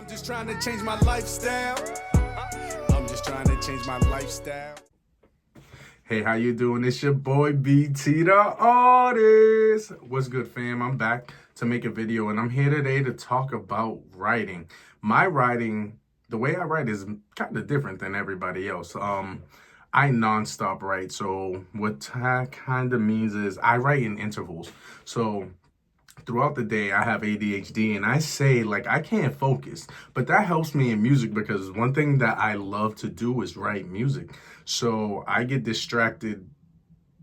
Just trying to change my lifestyle. I'm just trying to change my lifestyle. Hey, how you doing? It's your boy BT the Artist. What's good, fam? I'm back to make a video, and I'm here today to talk about writing. My writing, the way I write is kind of different than everybody else. I nonstop write. So what that kind of means is I write in intervals. So throughout the day, I have ADHD, and I say, like, I can't focus, but that helps me in music because one thing that I love to do is write music. So I get distracted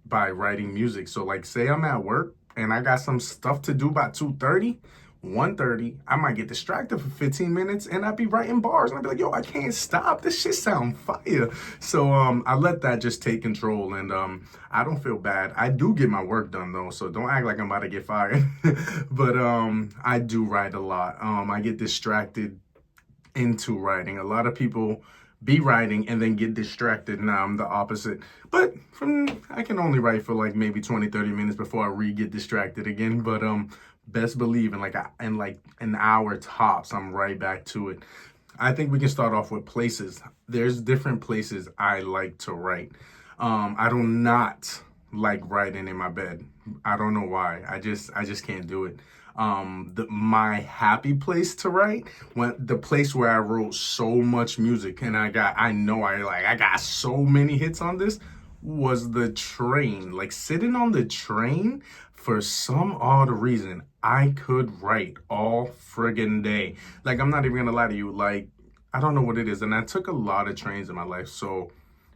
by writing music. So, like, say I'm at work and I got some stuff to do by 2:30, 1:30, I might get distracted for 15 minutes and I'd be writing bars and I'd be like, yo, I can't stop. This shit sound fire. So I let that just take control, and I don't feel bad. I do get my work done though, so don't act like I'm about to get fired. But I do write a lot. I get distracted into writing. A lot of people be writing and then get distracted. Now I'm the opposite. But I can only write for like maybe 20, 30 minutes before I get distracted again. But best believe in like an hour tops, I'm right back to it. I think we can start off with places. There's different places I like to write. I do not like writing in my bed. I don't know why. I just can't do it. My happy place to write, the place where I wrote so much music and I got so many hits on this, was the train. Like, sitting on the train, for some odd reason, I could write all friggin' day. Like, I'm not even gonna lie to you. Like, I don't know what it is. And I took a lot of trains in my life. So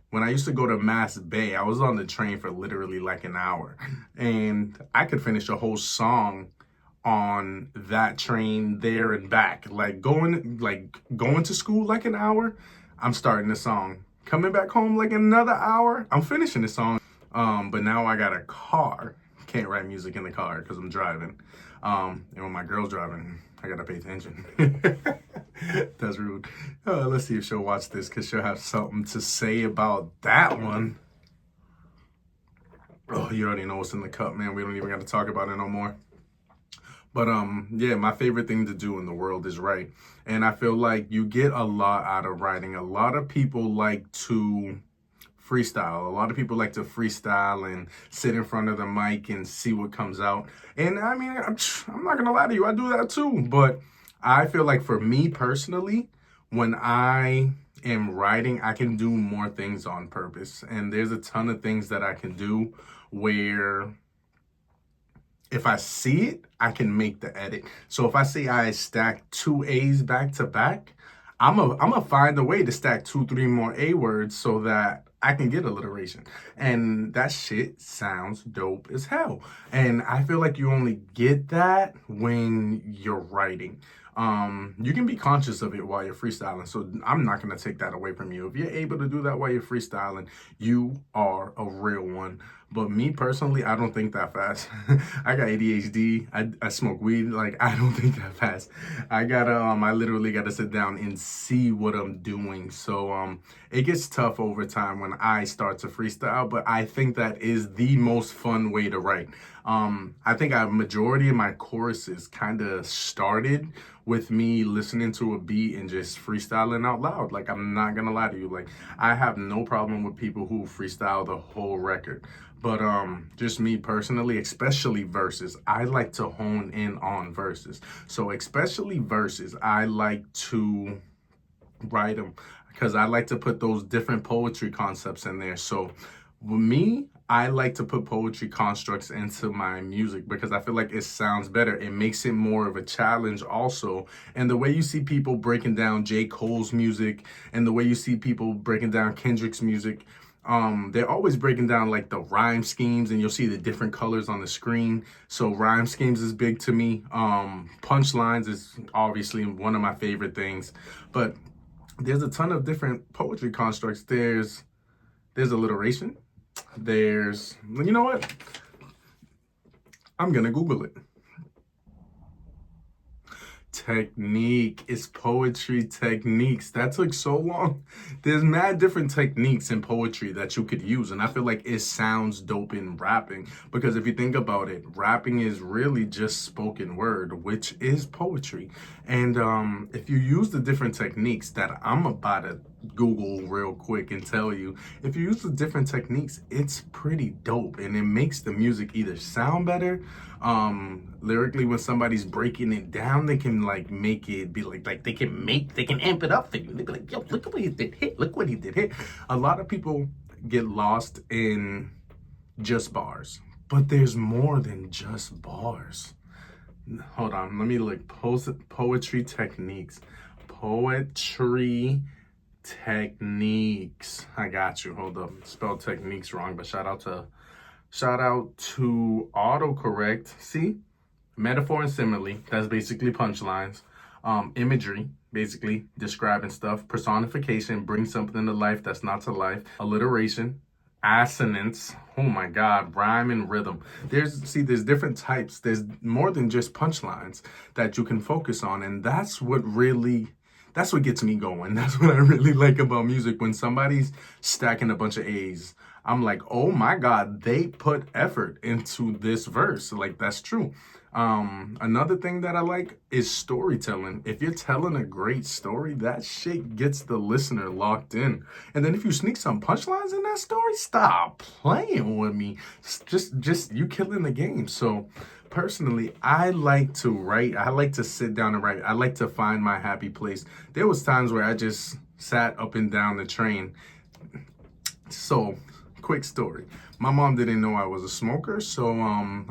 when I used to go to Mass Bay, I was on the train for literally like an hour. And I could finish a whole song on that train there and back. Like going to school like an hour, I'm starting the song. Coming back home like another hour, I'm finishing the song. But now I got a car. Can't write music in the car because I'm driving. And when my girl's driving, I gotta pay attention. That's rude. Let's see if she'll watch this because she'll have something to say about that one. Oh, you already know what's in the cup, man. We don't even got to talk about it no more. But yeah, my favorite thing to do in the world is write. And I feel like you get a lot out of writing. A lot of people like to freestyle. A lot of people like to freestyle and sit in front of the mic and see what comes out. And I mean, I'm not gonna lie to you, I do that too. But I feel like for me personally, when I am writing, I can do more things on purpose. And there's a ton of things that I can do where if I see it, I can make the edit. So if I say I stack 2 A's back to back, I'm gonna find a way to stack 2, 3 more A words so that I can get alliteration. And that shit sounds dope as hell. And I feel like you only get that when you're writing. You can be conscious of it while you're freestyling. So I'm not going to take that away from you. If you're able to do that while you're freestyling, you are a real one. But me personally, I don't think that fast. I got ADHD. I smoke weed. Like, I don't think that fast. I literally gotta sit down and see what I'm doing. So it gets tough over time when I start to freestyle, but I think that is the most fun way to write. I think a majority of my choruses kind of started with me listening to a beat and just freestyling out loud. Like, I'm not gonna lie to you. Like, I have no problem with people who freestyle the whole record. But just me personally, especially verses, I like to hone in on verses. So especially verses, I like to write them because I like to put those different poetry concepts in there. So with me, I like to put poetry constructs into my music because I feel like it sounds better. It makes it more of a challenge also. And the way you see people breaking down J. Cole's music and the way you see people breaking down Kendrick's music, they're always breaking down like the rhyme schemes, and you'll see the different colors on the screen. So rhyme schemes is big to me. Punchlines is obviously one of my favorite things, but there's a ton of different poetry constructs. There's alliteration. You know what? I'm gonna Google it. Technique. It's poetry techniques. That took so long. There's mad different techniques in poetry that you could use, and I feel like it sounds dope in rapping, because if you think about it, rapping is really just spoken word, which is poetry. And if you use the different techniques that I'm about to Google real quick and tell you, if you use the different techniques, it's pretty dope, and it makes the music either sound better, lyrically, when somebody's breaking it down, they can like make it be like they can amp it up for you. They be like, yo, look at what he did hit, look what he did hit. A lot of people get lost in just bars, but there's more than just bars. Hold on, let me look. Poetry techniques. Poetry techniques. I got you. Hold up. Spelled techniques wrong, but shout out to autocorrect. See? Metaphor and simile. That's basically punchlines. Imagery, basically describing stuff. Personification, bring something to life that's not to life. Alliteration. Assonance. Oh my God, rhyme and rhythm. There's different types. There's more than just punchlines that you can focus on, and that's what gets me going. That's what I really like about music. When somebody's stacking a bunch of A's, I'm like, oh my God, they put effort into this verse. Like, that's true. Another thing that I like is storytelling. If you're telling a great story, that shit gets the listener locked in. And then if you sneak some punchlines in that story, stop playing with me. Just you killing the game. So personally, I like to write. I like to sit down and write. I like to find my happy place. There was times where I just sat up and down the train. So, quick story. My mom didn't know I was a smoker, so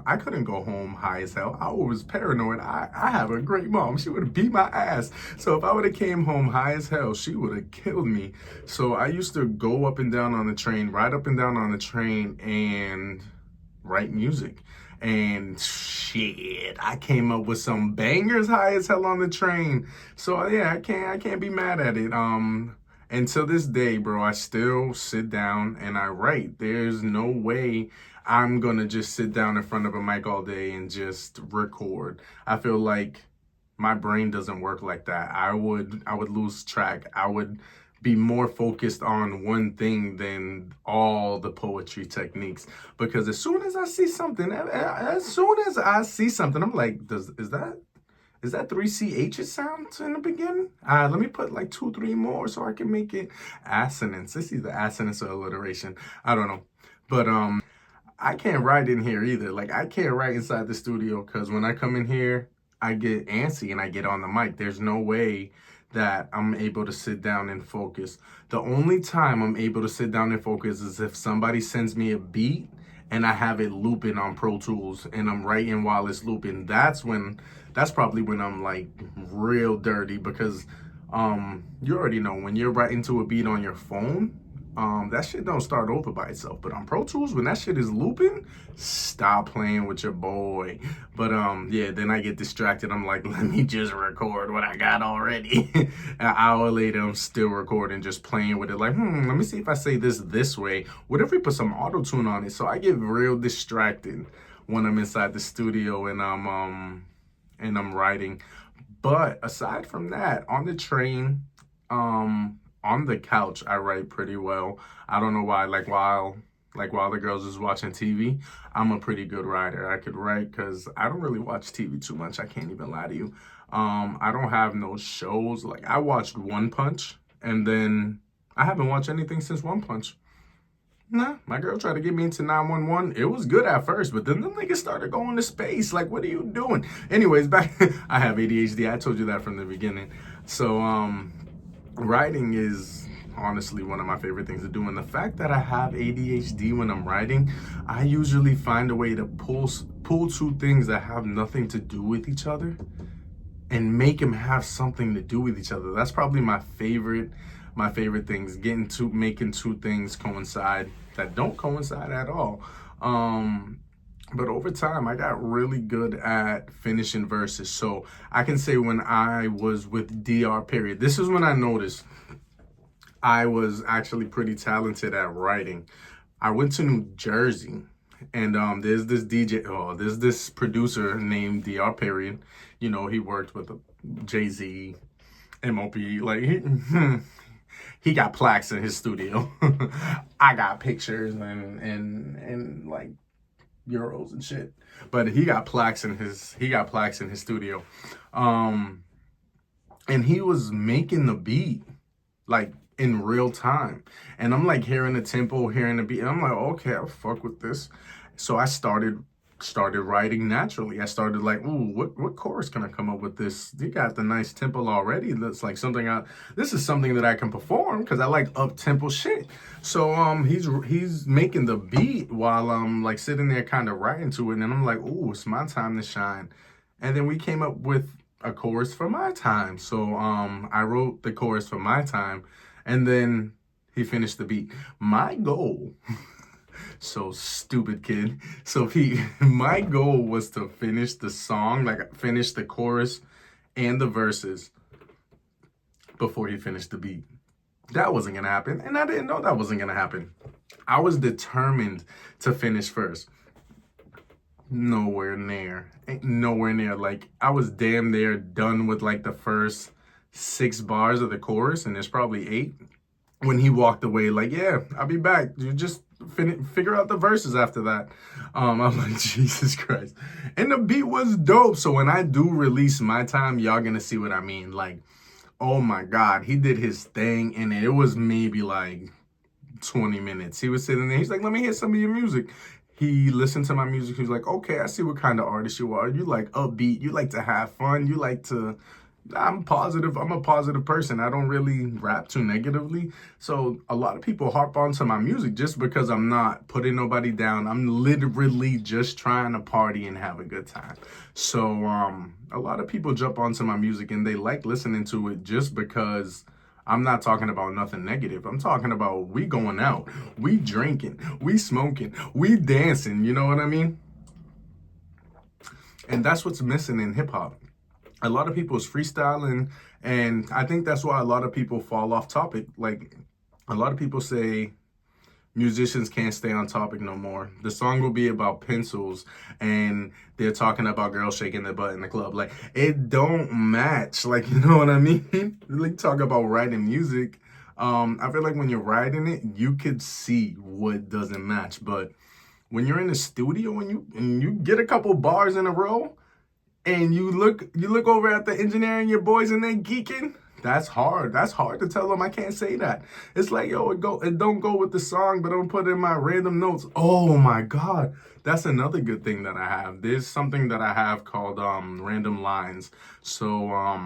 I couldn't go home high as hell. I was paranoid. I have a great mom. She would have beat my ass. So if I would have came home high as hell, she would have killed me. So I used to go up and down on the train, ride up and down on the train, and write music. And shit, I came up with some bangers high as hell on the train. So yeah, I can't be mad at it. And to this day, bro, I still sit down and I write. There's no way I'm gonna just sit down in front of a mic all day and just record. I feel like my brain doesn't work like that. I would lose track. I would be more focused on one thing than all the poetry techniques. Because as soon as I see something, I'm like, is that 3 CH's sounds in the beginning? Let me put like 2, 3 more so I can make it assonance. This is the assonance or alliteration. I don't know. But I can't write in here either. Like, I can't write inside the studio because when I come in here, I get antsy and I get on the mic. There's no way that I'm able to sit down and focus. The only time I'm able to sit down and focus is if somebody sends me a beat and I have it looping on Pro Tools and I'm writing while it's looping. That's probably when I'm like real dirty, because you already know when you're writing to a beat on your phone, that shit don't start over by itself. But on Pro Tools, when that shit is looping, stop playing with your boy. But yeah, then I get distracted. I'm like, let me just record what I got already. An hour later, I'm still recording, just playing with it. Like, let me see if I say this way. What if we put some auto-tune on it? So I get real distracted when I'm inside the studio and I'm writing. But aside from that, on the train, on the couch, I write pretty well. I don't know why. While the girls is watching TV, I'm a pretty good writer. I could write because I don't really watch TV too much. I can't even lie to you. I don't have no shows. Like, I watched One Punch, and then I haven't watched anything since One Punch. Nah, my girl tried to get me into 911. It was good at first, but then the niggas started going to space. Like, what are you doing? Anyways, back, I have ADHD. I told you that from the beginning. So, writing is honestly one of my favorite things to do. And the fact that I have ADHD when I'm writing, I usually find a way to pull two things that have nothing to do with each other and make them have something to do with each other. That's probably my favorite things, making two things coincide that don't coincide at all. But over time, I got really good at finishing verses. So I can say when I was with DR Period, this is when I noticed I was actually pretty talented at writing. I went to New Jersey, and there's this producer named DR Period. You know, he worked with Jay-Z, MOP, like he got plaques in his studio. I got pictures and like euros and shit. But he got plaques in his studio. Um and he was making the beat like in real time. And I'm like hearing the tempo, hearing the beat, and I'm like, okay, I'll fuck with this. So I started writing naturally. I started like, ooh, what chorus can I come up with this? You got the nice tempo already. That's like this is something that I can perform because I like up tempo shit. So he's making the beat while I'm like sitting there kind of writing to it, and I'm like, ooh, it's my time to shine. And then we came up with a chorus for my time. So I wrote the chorus for my time, and then he finished the beat. My goal so stupid, kid. So my goal was to finish the song, like finish the chorus and the verses before he finished the beat. That wasn't gonna happen, and I didn't know that wasn't gonna happen. I was determined to finish first. Nowhere near. Ain't nowhere near. Like, I was damn near done with like the first 6 bars of the chorus, and there's probably 8 when he walked away. Like, yeah, I'll be back. You just figure out the verses after that. I'm like, Jesus Christ. And the beat was dope. So when I do release my time, y'all gonna see what I mean. Like, oh my God, he did his thing, and it was maybe like 20 minutes. He was sitting there. He's like, let me hear some of your music. He listened to my music. He was like, okay, I see what kind of artist you are. You like upbeat. You like to have fun. You like to... I'm positive. I'm a positive person. I don't really rap too negatively. So a lot of people harp onto my music just because I'm not putting nobody down. I'm literally just trying to party and have a good time. So a lot of people jump onto my music and they like listening to it just because I'm not talking about nothing negative. I'm talking about we going out, we drinking, we smoking, we dancing. You know what I mean? And that's what's missing in hip hop. A lot of people is freestyling, and I think that's why a lot of people fall off topic. Like, a lot of people say musicians can't stay on topic no more. The song will be about pencils, and they're talking about girls shaking their butt in the club. Like, it don't match. Like, you know what I mean? Like, talk about writing music. I feel like when you're writing it, you could see what doesn't match. But when you're in the studio and you get a couple bars in a row, and you look over at the engineer and your boys and they geeking, that's hard. That's hard to tell them I can't say that. It's like, yo, it don't go with the song, but I'm put in my random notes. Oh my God. That's another good thing that I have. There's something that I have called random lines. So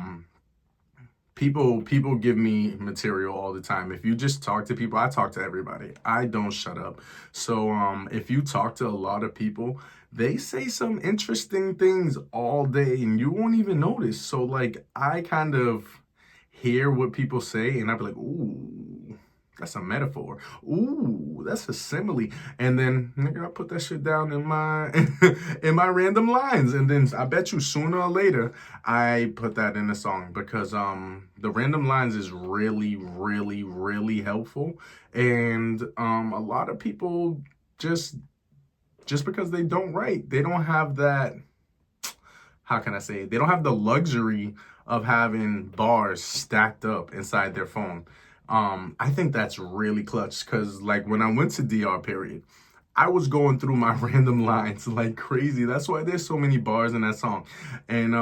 people give me material all the time. If you just talk to people, I talk to everybody. I don't shut up. So if you talk to a lot of people, they say some interesting things all day and you won't even notice. So like, I kind of hear what people say and I'll be like, ooh, that's a metaphor. Ooh, that's a simile. And then nigga, I put that shit down in my in my random lines. And then I bet you sooner or later I put that in a song because the random lines is really, really, really helpful. And a lot of people just because they don't write, they don't have that, how can I say it? They don't have the luxury of having bars stacked up inside their phone. I think that's really clutch because like when I went to DR period, I was going through my random lines like crazy. That's why there's so many bars in that song. And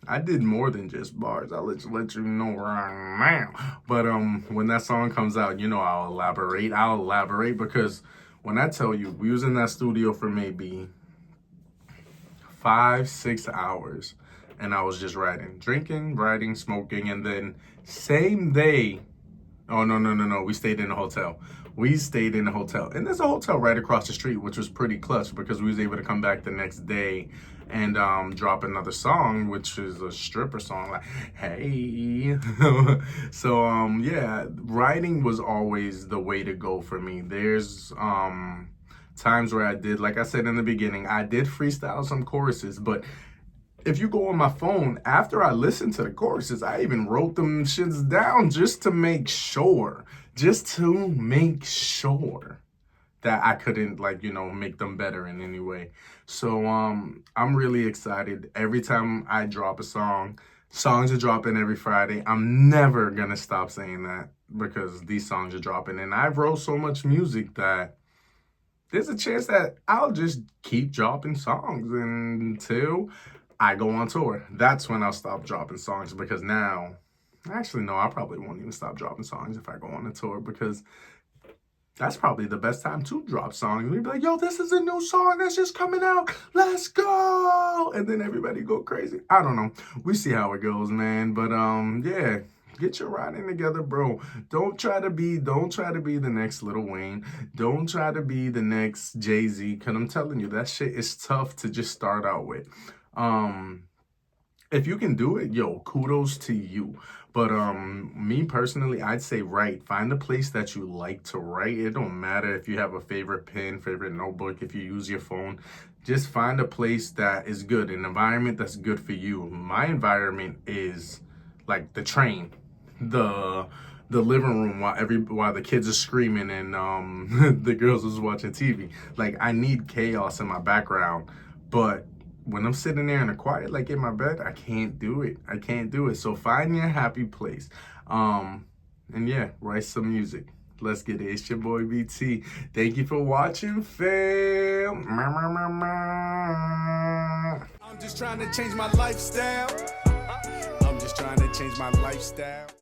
I did more than just bars. I'll let you know right now. But when that song comes out, you know I'll elaborate because when I tell you, we was in that studio for maybe 5-6 hours, and I was just writing, drinking, writing, smoking, and then same day, oh, no, we stayed in a hotel. And there's a hotel right across the street, which was pretty clutch because we was able to come back the next day and drop another song, which is a stripper song, like, hey. So, yeah, writing was always the way to go for me. There's times where I did, like I said in the beginning, I did freestyle some choruses, but if you go on my phone, after I listened to the choruses, I even wrote them shits down just to make sure that I couldn't, like, you know, make them better in any way. So I'm really excited. Every time I drop a song, Songs are dropping every Friday. I'm never gonna stop saying that because these songs are dropping. And I wrote so much music that there's a chance that I'll just keep dropping songs until I go on tour. That's when I'll stop dropping songs, because now, actually, no, I probably won't even stop dropping songs if I go on a tour, because that's probably the best time to drop songs. We'd be like, yo, this is a new song that's just coming out. Let's go. And then everybody go crazy. I don't know. We see how it goes, man. But yeah. Get your writing together, bro. Don't try to be the next Lil Wayne. Don't try to be the next Jay-Z. Cause I'm telling you, that shit is tough to just start out with. If you can do it, yo, kudos to you. But me personally, I'd say write. Find a place that you like to write. It don't matter if you have a favorite pen, favorite notebook, if you use your phone. Just find a place that is good, an environment that's good for you. My environment is like the train, the living room while the kids are screaming and the girls is watching TV. Like, I need chaos in my background, but when I'm sitting there in the quiet, like in my bed, I can't do it. I can't do it. So find your happy place. And yeah, write some music. Let's get it. It's your boy BT. Thank you for watching, fam. I'm just trying to change my lifestyle. I'm just trying to change my lifestyle.